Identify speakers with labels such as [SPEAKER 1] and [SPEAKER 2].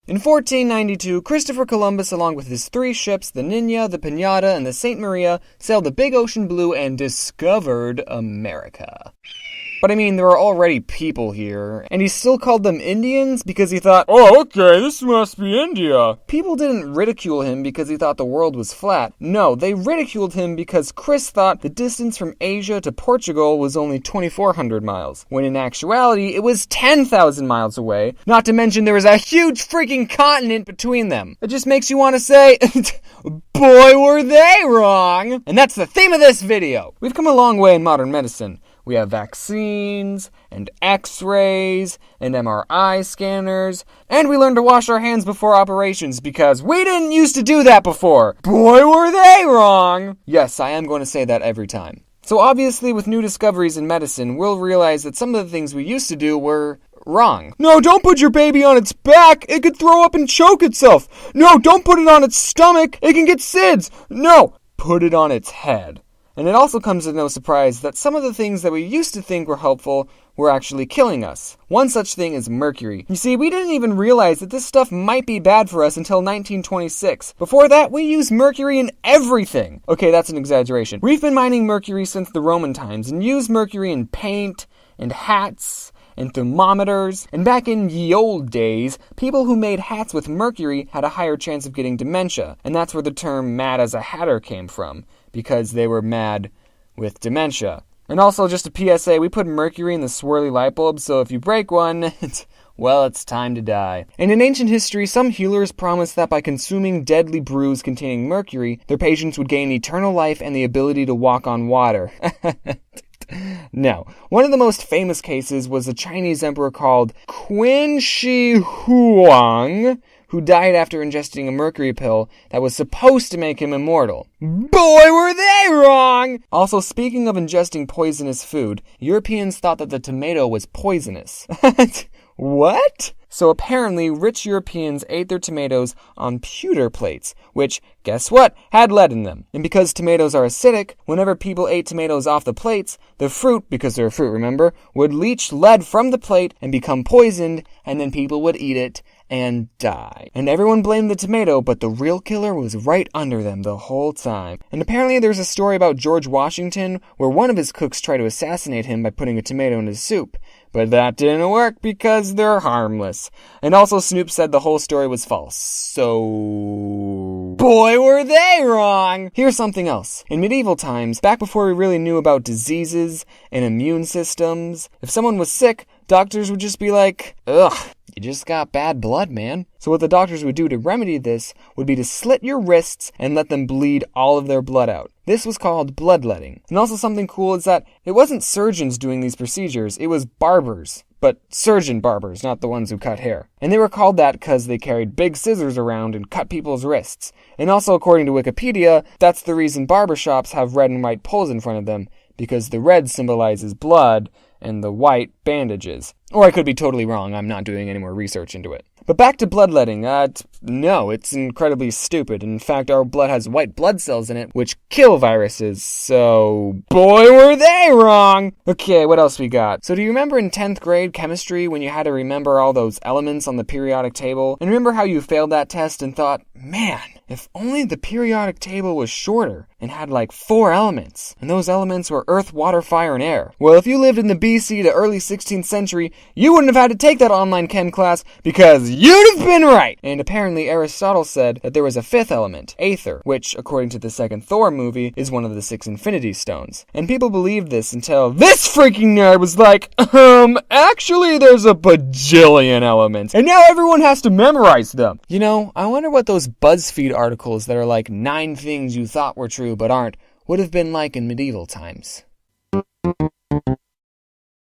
[SPEAKER 1] In 1492, Christopher Columbus, along with his 3 ships, the Niña, the Piñata, and the Saint Maria, sailed the big ocean blue and discovered America. But I mean, there were already people here, and he still called them Indians because he thought, oh, okay, this must be India. People didn't ridicule him because he thought the world was flat. No, they ridiculed him because Chris thought the distance from Asia to Portugal was only 2,400 miles, when in actuality, it was 10,000 miles away, not to mention there was a huge freaking continent between them. It just makes you want to say, boy, were they wrong! And that's the theme of this video. We've come a long way in modern medicine. We have vaccines, and x-rays, and MRI scanners, and we learned to wash our hands before operations because we didn't used to do that before. Boy, were they wrong! Yes, I am going to say that every time. So obviously, with new discoveries in medicine, we'll realize that some of the things we used to do were wrong. No, don't put your baby on its back. It could throw up and choke itself. No, don't put it on its stomach. It can get SIDS. No, put it on its head. And it also comes as no surprise that some of the things that we used to think were helpful were actually killing us. One such thing is mercury. You see, we didn't even realize that this stuff might be bad for us until 1926. Before that, we used mercury in everything. Okay, that's an exaggeration. We've been mining mercury since the Roman times and used mercury in paint and hats and thermometers. And back in ye old days, people who made hats with mercury had a higher chance of getting dementia. And that's where the term mad as a hatter came from, because they were mad with dementia. And also, just a PSA, we put mercury in the swirly light bulb, so if you break one, well, it's time to die. And in ancient history, some healers promised that by consuming deadly brews containing mercury, their patients would gain eternal life and the ability to walk on water. No. One of the most famous cases was a Chinese emperor called Qin Shi Huang, who died after ingesting a mercury pill that was supposed to make him immortal. Boy, were they wrong! Also, speaking of ingesting poisonous food, Europeans thought that the tomato was poisonous. What? So apparently, rich Europeans ate their tomatoes on pewter plates, which, guess what, had lead in them. And because tomatoes are acidic, whenever people ate tomatoes off the plates, the fruit, because they're a fruit, remember, would leach lead from the plate and become poisoned, and then people would eat it and die. And everyone blamed the tomato, but the real killer was right under them the whole time. And apparently there's a story about George Washington where one of his cooks tried to assassinate him by putting a tomato in his soup. But that didn't work because they're harmless. And also Snoop said the whole story was false. So, boy, were they wrong! Here's something else. In medieval times, back before we really knew about diseases and immune systems, if someone was sick, doctors would just be like, ugh, you just got bad blood, man. So what the doctors would do to remedy this would be to slit your wrists and let them bleed all of their blood out. This was called bloodletting. And also something cool is that it wasn't surgeons doing these procedures, it was barbers. But surgeon barbers, not the ones who cut hair. And they were called that because they carried big scissors around and cut people's wrists. And also, according to Wikipedia, that's the reason barbershops have red and white poles in front of them, because the red symbolizes blood and the white bandages. Or I could be totally wrong, I'm not doing any more research into it. But back to bloodletting, no, it's incredibly stupid. In fact, our blood has white blood cells in it, which kill viruses, so boy were they wrong! Okay, what else we got? So do you remember in 10th grade chemistry when you had to remember all those elements on the periodic table? And remember how you failed that test and thought, man, if only the periodic table was shorter and had like 4 elements, and those elements were earth, water, fire, and air. Well, if you lived in the BC to early 16th century, you wouldn't have had to take that online chem class because you'd have been right! And apparently Aristotle said that there was a 5th element, aether, which, according to the second Thor movie, is one of the 6 Infinity Stones. And people believed this until this freaking nerd was like, actually there's a bajillion elements, and now everyone has to memorize them. You know, I wonder what those BuzzFeed articles that are like 9 things you thought were true but aren't would have been like in medieval times.